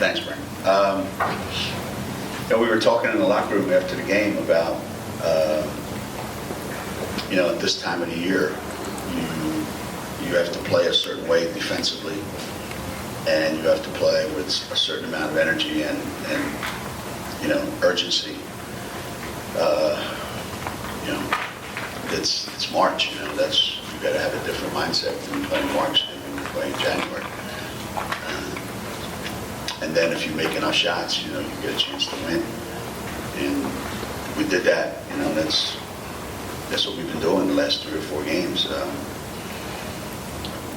Thanks, Brent. We were talking in the locker room after the game about, at this time of the year, you have to play a certain way defensively, and you have to play with a certain amount of energy and urgency. It's March. You got to have a different mindset when you play in March than when you play in January. And then if you make enough shots, you get a chance to win. And we did that. That's what we've been doing the last 3 or 4 games.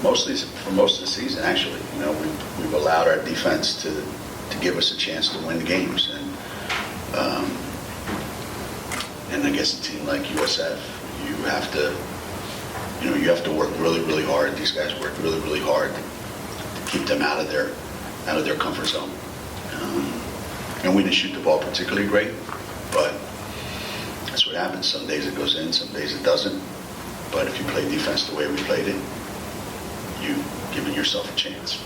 For most of the season, actually. We've allowed our defense to give us a chance to win the games. And I guess a team like USF, you have to work really, really hard. These guys work really, really hard to keep them out of their comfort zone. And we didn't shoot the ball particularly great, but that's what happens. Some days it goes in, some days it doesn't. But if you play defense the way we played it, you've given yourself a chance.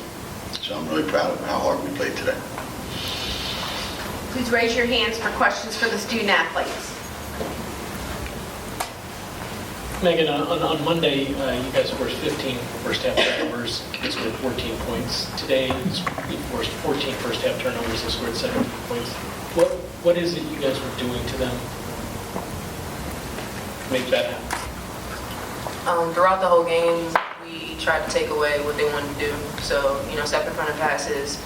So I'm really proud of how hard we played today. Please raise your hands for questions for the student athletes. Megan, on Monday, you guys forced 15 first-half turnovers and scored 14 points. Today, you forced 14 first-half turnovers and scored 17 points. What is it you guys were doing to them to make that happen? Throughout the whole game, we tried to take away what they wanted to do. So, step in front of passes,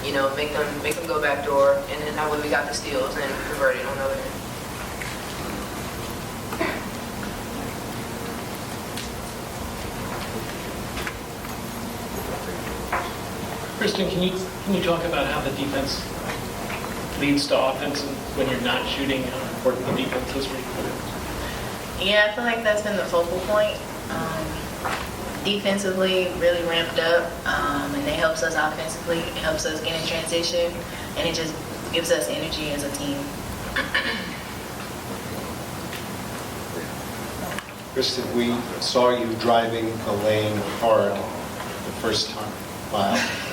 make them go back door, and then that way we got the steals and converted on the other end. Christyn, can you talk about how the defense leads to offense when you're not shooting, how important the defense is for you? Yeah, I feel like that's been the focal point. Defensively, really ramped up, and it helps us offensively. It helps us get in transition, and it just gives us energy as a team. Christyn, we saw you driving the lane hard the first time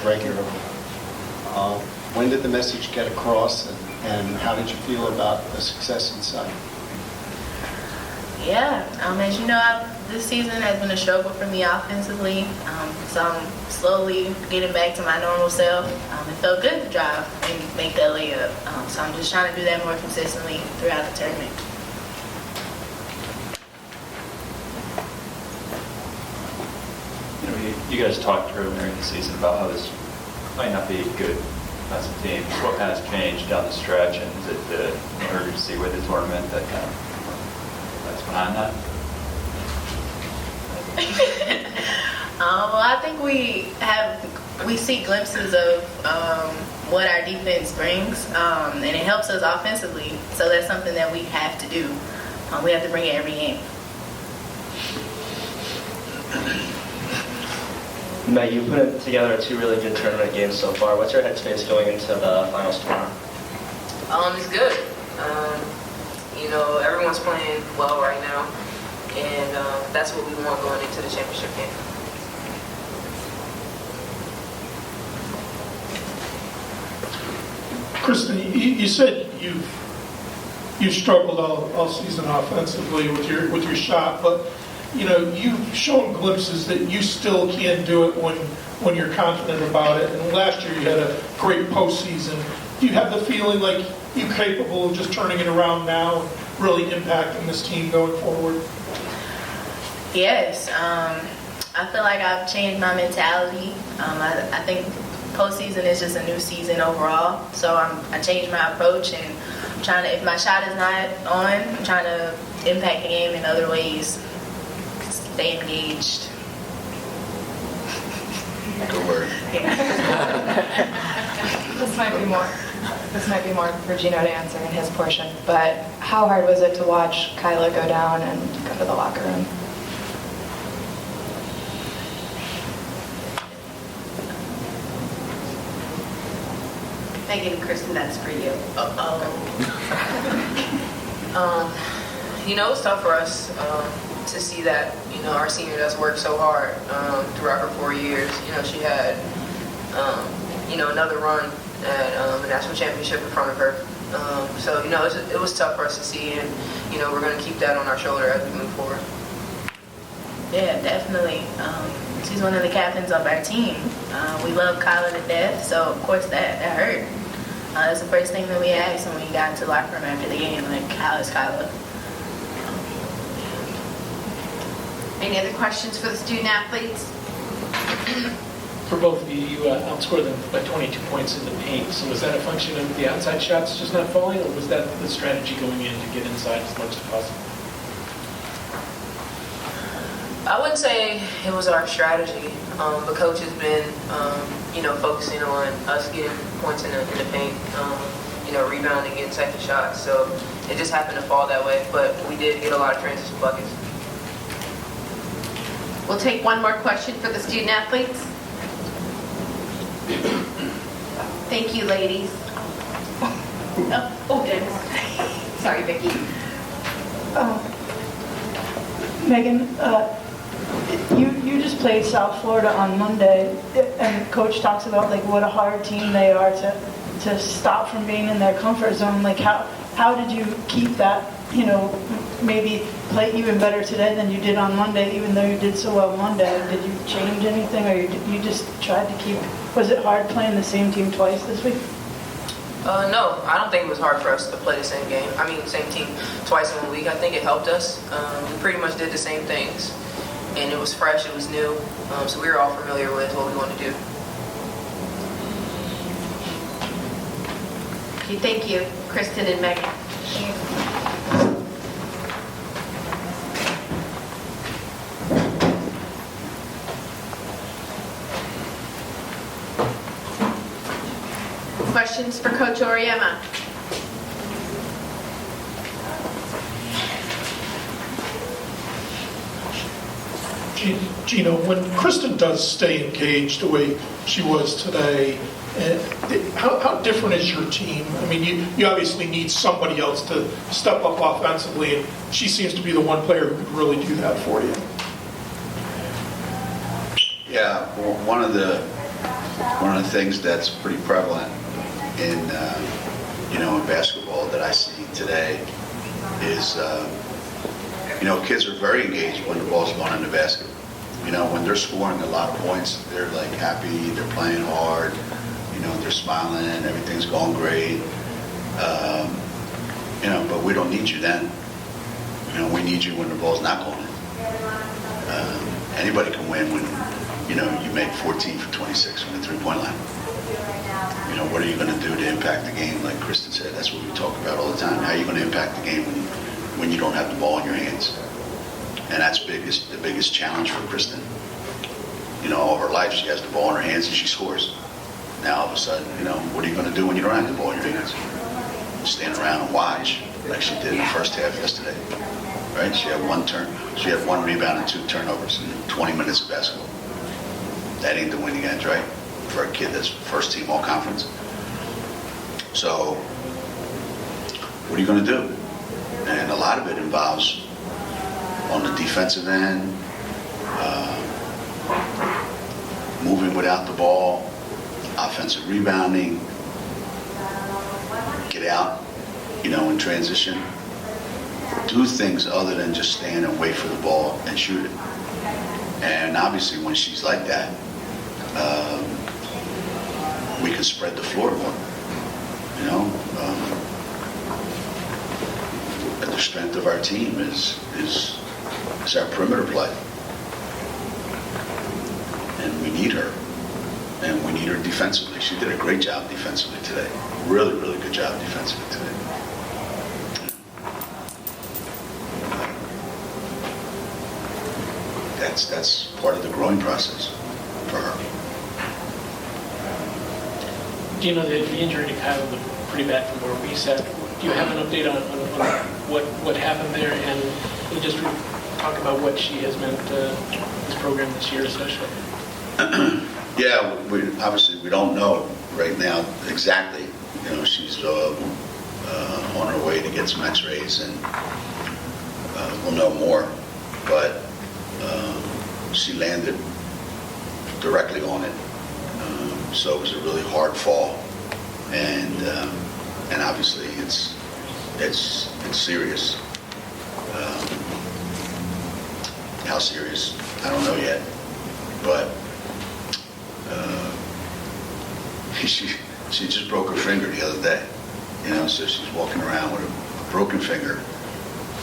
regularly. When did the message get across, and how did you feel about the success inside? Yeah, as you know, this season has been a struggle for me offensively, so I'm slowly getting back to my normal self. It felt good to drive and make that layup, so I'm just trying to do that more consistently throughout the tournament. You guys talked earlier in the season about how this might not be a good defensive team. What kind of changed down the stretch, and is it the urgency with the tournament that's behind that? Well, I think we see glimpses of what our defense brings, and it helps us offensively. So that's something that we have to do. We have to bring it every game. Matt, you put together 2 really good tournament games so far. What's your headspace going into the finals tomorrow? It's good. Everyone's playing well right now, and that's what we want going into the championship game. Christyn, you said you've struggled all season offensively with your shot, but you've shown glimpses that you still can do it when you're confident about it. And last year you had a great postseason. Do you have the feeling like you're capable of just turning it around now and really impacting this team going forward? Yes, I feel like I've changed my mentality. I think postseason is just a new season overall. So I changed my approach, and I'm trying to, if my shot is not on, I'm trying to impact the game in other ways. Stay engaged. Good word. This might be more for Geno to answer in his portion, but how hard was it to watch Kyla go down and go to the locker room? Megan, Christyn, that's for you. It's tough for us to see that, our senior does work so hard throughout her 4 years. She had, another run at a national championship in front of her. So, it was tough for us to see, and, we're going to keep that on our shoulder as we move forward. Yeah, definitely. She's one of the captains of our team. We love Kyla to death, so of course that hurt. That's the first thing that we asked when we got into the locker room after the game, like, how is Kyla? Any other questions for the student athletes? For both of you, you outscored them by 22 points in the paint. So was that a function of the outside shots just not falling, or was that the strategy going in to get inside as much as possible? I wouldn't say it was our strategy. The coach has been, focusing on us getting points in the paint, rebounding, getting second shots. So it just happened to fall that way. But we did get a lot of transition buckets. We'll take one more question for the student athletes. Thank you, ladies. Oh, Dennis. Sorry, Vicki. Megan, you just played South Florida on Monday, and Coach talks about like what a hard team they are to stop from being in their comfort zone. Like how did you keep that? Maybe play even better today than you did on Monday, even though you did so well Monday. Did you change anything, or you just tried to keep? Was it hard playing the same team twice this week? No, I don't think it was hard for us to play the same team twice in 1 week. I think it helped us. We pretty much did the same things, and it was fresh, it was new, so we were all familiar with what we wanted to do. Okay, thank you, Christyn and Megan. Questions for Coach Auriemma? Geno, when Christyn does stay engaged the way she was today, how different is your team? I mean, you obviously need somebody else to step up offensively, and she seems to be the one player who could really do that for you. Yeah, well, one of the things that's pretty prevalent in in basketball that I see today is kids are very engaged when the ball's going in the basket. When they're scoring a lot of points, they're like happy, they're playing hard, they're smiling, everything's going great. But we don't need you then. We need you when the ball's not going in. Anybody can win when you make 14 for 26 from the three-point line. What are you going to do to impact the game? Like Christyn said, that's what we talk about all the time. How are you going to impact the game when you don't have the ball in your hands? And that's the biggest challenge for Christyn. All of her life, she has the ball in her hands and she scores. Now, all of a sudden, what are you going to do when you don't have the ball in your hands? Stand around and watch, like she did in the first half yesterday. Right? She had one rebound and 2 turnovers in 20 minutes of basketball. That ain't the winning edge, right? For a kid that's first team all conference. So, what are you going to do? And a lot of it involves on the defensive end, moving without the ball, offensive rebounding, get out, in transition. Do things other than just stand and wait for the ball and shoot it. And obviously when she's like that, we can spread the floor more. But the strength of our team is our perimeter play. And we need her. And we need her defensively. She did a great job defensively today. Really, really good job defensively today. That's part of the growing process for her. The injury to Kyla looked pretty bad from where we sat. Do you have an update on what happened there? And can you just talk about what she has meant to this program this year especially? Yeah, we don't know right now exactly. She's on her way to get some x-rays and we'll know more. But she landed directly on it. So it was a really hard fall, and obviously it's serious. How serious, I don't know yet, but she just broke her finger the other day, so she's walking around with a broken finger,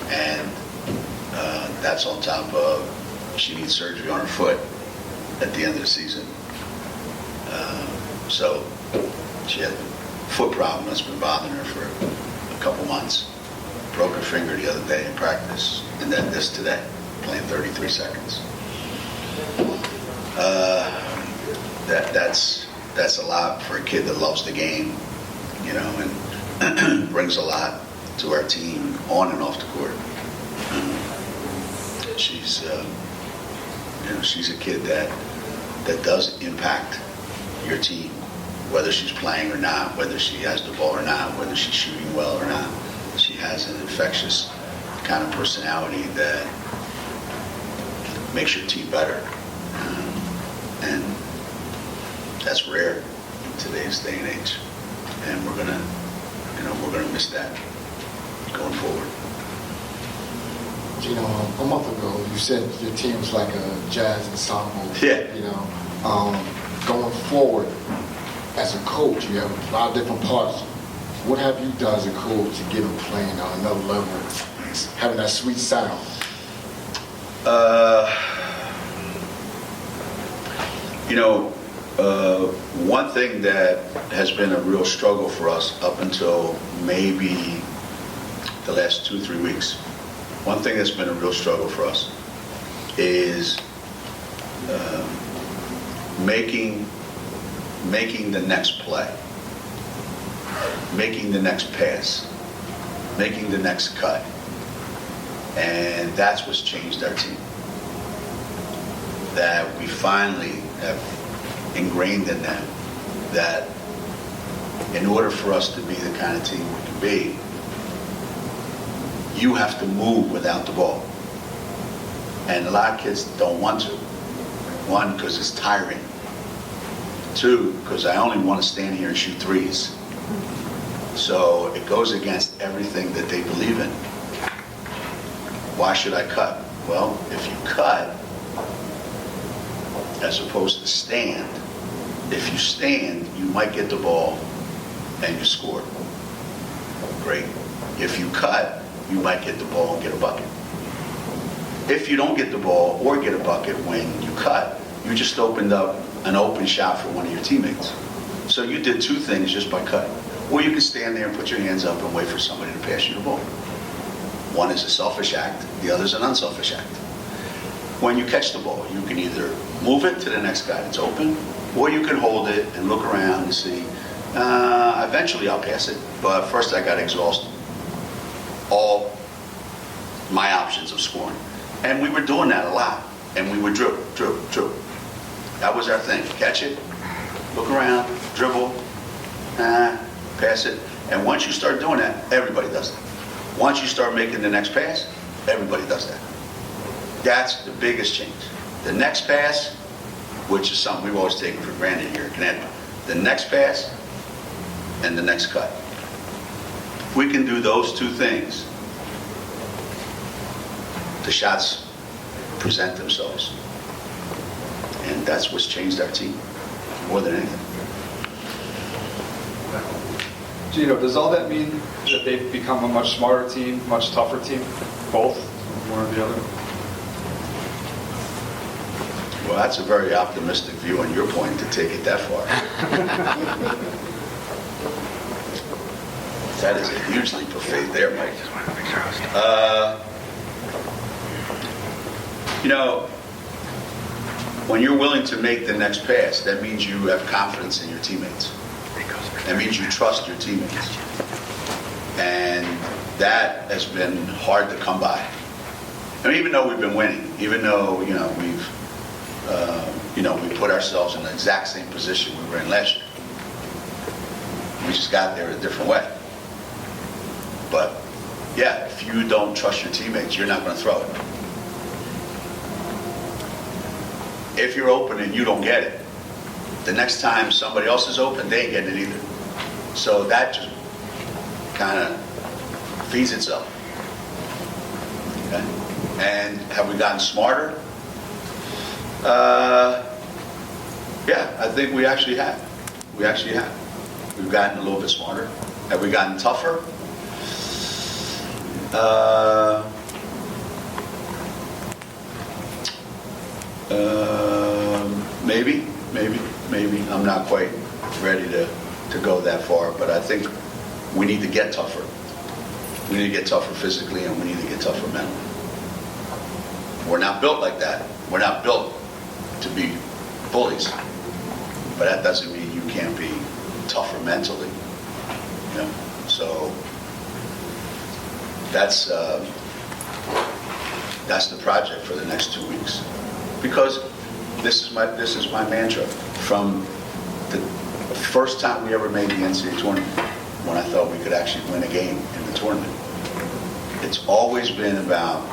and that's on top of she needs surgery on her foot at the end of the season. So she had a foot problem that's been bothering her for a couple months. Broke her finger the other day in practice, and then this today, playing 33 seconds. That's a lot for a kid that loves the game, and brings a lot to our team on and off the court. She's a kid that does impact your team, whether she's playing or not, whether she has the ball or not, whether she's shooting well or not. She has an infectious kind of personality that makes your team better, and that's rare in today's day and age. And we're gonna miss that going forward. Geno, a month ago, you said your team was like a jazz ensemble. Yeah. Going forward, as a coach, you have a lot of different parts. What have you done as a coach to get them playing on another level, having that sweet sound? One thing that has been a real struggle for us up until maybe the last 2-3 weeks, one thing that's been a real struggle for us is making the next play, making the next pass, making the next cut. And that's what's changed our team. That we finally have ingrained in them that in order for us to be the kind of team we can be, you have to move without the ball. And a lot of kids don't want to. One, because it's tiring. Two, because I only want to stand here and shoot threes. So it goes against everything that they believe in. Why should I cut? Well, if you cut, as opposed to stand, if you stand, you might get the ball and you score. Great. If you cut, you might get the ball and get a bucket. If you don't get the ball or get a bucket when you cut, you just opened up an open shot for one of your teammates. So you did two things just by cutting. Or you can stand there and put your hands up and wait for somebody to pass you the ball. One is a selfish act, the other is an unselfish act. When you catch the ball, you can either move it to the next guy that's open, or you can hold it and look around and see, eventually I'll pass it, but first I got to exhaust all my options of scoring. And we were doing that a lot. And we would dribble. That was our thing. Catch it, look around, dribble, pass it. And once you start doing that, everybody does that. Once you start making the next pass, everybody does that. That's the biggest change. The next pass, which is something we've always taken for granted here in Connecticut, the next pass and the next cut. If we can do those two things, the shots present themselves. And that's what's changed our team more than anything. Geno, does all that mean that they've become a much smarter team, much tougher team? Both? One or the other? Well, that's a very optimistic view on your point to take it that far. That is a huge leap of faith there, Mike. When you're willing to make the next pass, that means you have confidence in your teammates. That means you trust your teammates. And that has been hard to come by. I mean, even though we've been winning, even though, we've we put ourselves in the exact same position we were in last year. We just got there a different way. But, yeah, if you don't trust your teammates, you're not going to throw it. If you're open and you don't get it, the next time somebody else is open, they ain't getting it either. So that just kind of feeds itself. Okay? And have we gotten smarter? Yeah, I think we actually have. We actually have. We've gotten a little bit smarter. Have we gotten tougher? Maybe. I'm not quite ready to go that far, but I think we need to get tougher. We need to get tougher physically, and we need to get tougher mentally. We're not built like that. We're not built to be bullies, but that doesn't mean you can't be tougher mentally. You know? So that's the project for the next 2 weeks, because this is my mantra from the first time we ever made the NCAA tournament, when I thought we could actually win a game in the tournament. It's always been about,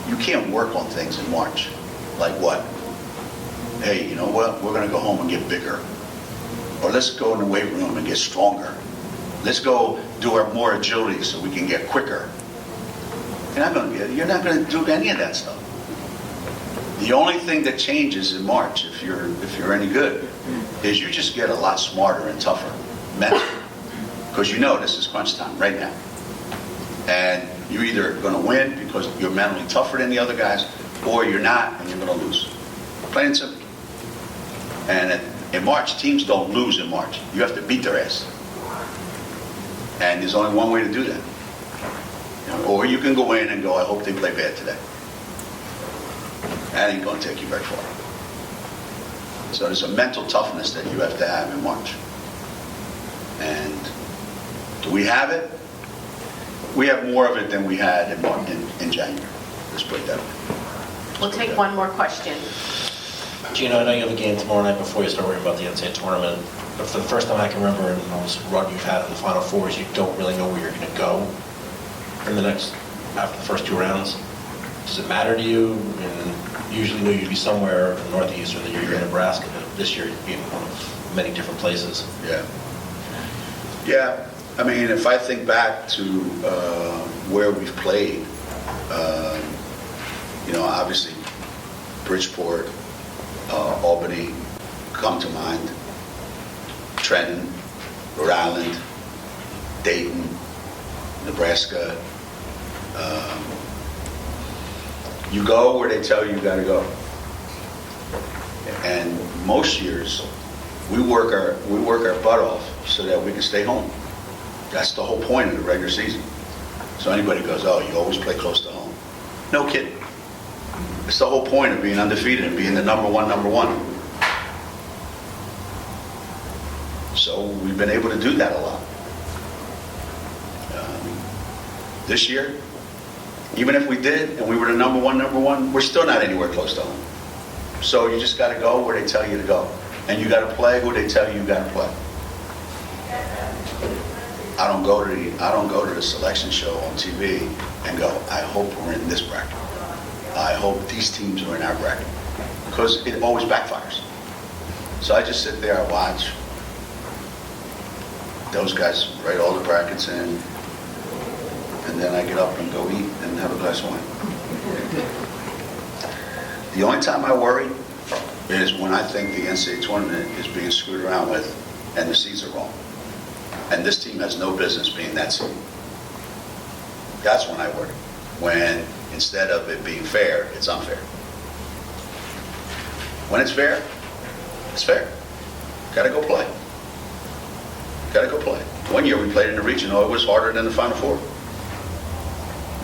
you can't work on things in March. Like what? Hey, you know what? We're going to go home and get bigger. Or let's go in the weight room and get stronger. Let's go do our more agility so we can get quicker. You're not going to do any of that stuff. The only thing that changes in March, if you're any good, is you just get a lot smarter and tougher mentally. Because you know this is crunch time right now. And you're either going to win because you're mentally tougher than the other guys, or you're not and you're going to lose. Plain and simple. And in March, teams don't lose in March. You have to beat their ass. And there's only one way to do that. You know, or you can go in and go, I hope they play bad today. That ain't going to take you very far. So there's a mental toughness that you have to have in March. And do we have it? We have more of it than we had in January. Let's put it that way. We'll take one more question. Geno, I know you have a game tomorrow night before you start worrying about the NCAA tournament, but for the first time I can remember in this run you've had in the Final Fours, you don't really know where you're going to go after the first 2 rounds. Does it matter to you? And you usually knew you'd be somewhere in the Northeast, or that you're in Nebraska, but this year you'd be in one of many different places. Yeah. I mean, if I think back to where we've played, obviously Bridgeport, Albany come to mind, Trenton, Rhode Island, Dayton, Nebraska. You go where they tell you got to go. And most years, we work our butt off so that we can stay home. That's the whole point of the regular season. So anybody goes, oh, you always play close to home. No kidding. It's the whole point of being undefeated and being the number one. So we've been able to do that a lot. This year, even if we did and we were the number one, we're still not anywhere close to home. So you just got to go where they tell you to go. And you got to play who they tell you got to play. I don't go to the selection show on TV and go, I hope we're in this bracket. I hope these teams are in our bracket. Because it always backfires. So I just sit there, I watch. Those guys write all the brackets in. And then I get up and go eat and have a glass of wine. The only time I worry is when I think the NCAA tournament is being screwed around with and the seeds are wrong. And this team has no business being that seed. That's when I worry. When instead of it being fair, it's unfair. When it's fair, it's fair. Gotta go play. One year we played in the regional, it was harder than the Final Four.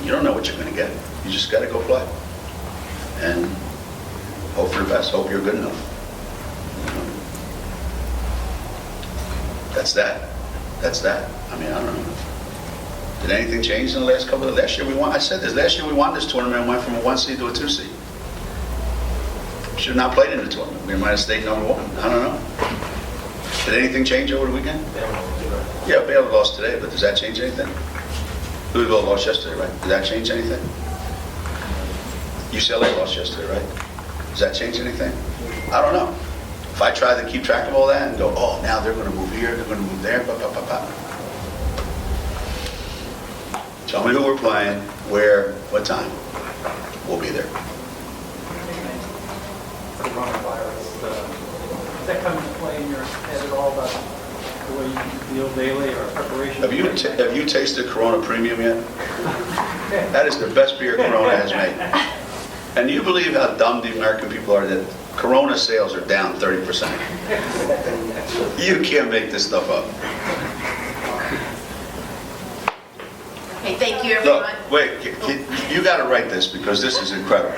You don't know what you're going to get. You just got to go play. And hope for the best. Hope you're good enough. That's that. I mean, I don't know. Did anything change in the last couple of... Last year we won. I said this. Last year we won this tournament and went from a 1 seed to a 2 seed. Should have not played in the tournament. We might have stayed number 1. I don't know. Did anything change over the weekend? Yeah, Baylor lost today, but does that change anything? Louisville lost yesterday, right? Did that change anything? UCLA lost yesterday, right? Does that change anything? I don't know. If I try to keep track of all that and go, oh, now they're going to move here, they're going to move there, Tell me who we're playing, where, what time. We'll be there. Coronavirus, does that come into play in your head at all about the way you feel daily or preparation? Have you tasted Corona Premium yet? That is the best beer Corona has made. And do you believe how dumb the American people are that Corona sales are down 30%? You can't make this stuff up. Okay, thank you, everyone. Look, wait, you got to write this because this is incredible.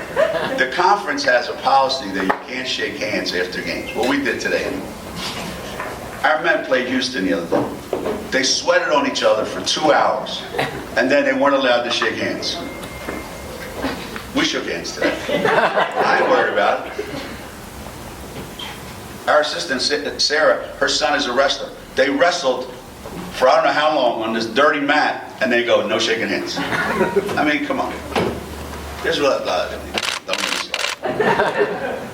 The conference has a policy that you can't shake hands after games. Well, we did today. Our men played Houston the other day. They sweated on each other for 2 hours, and then they weren't allowed to shake hands. We shook hands today. I ain't worried about it. Our assistant, Sarah, her son is a wrestler. They wrestled for I don't know how long on this dirty mat, and they go, no shaking hands. I mean, come on. There's a lot of... Don't get me started.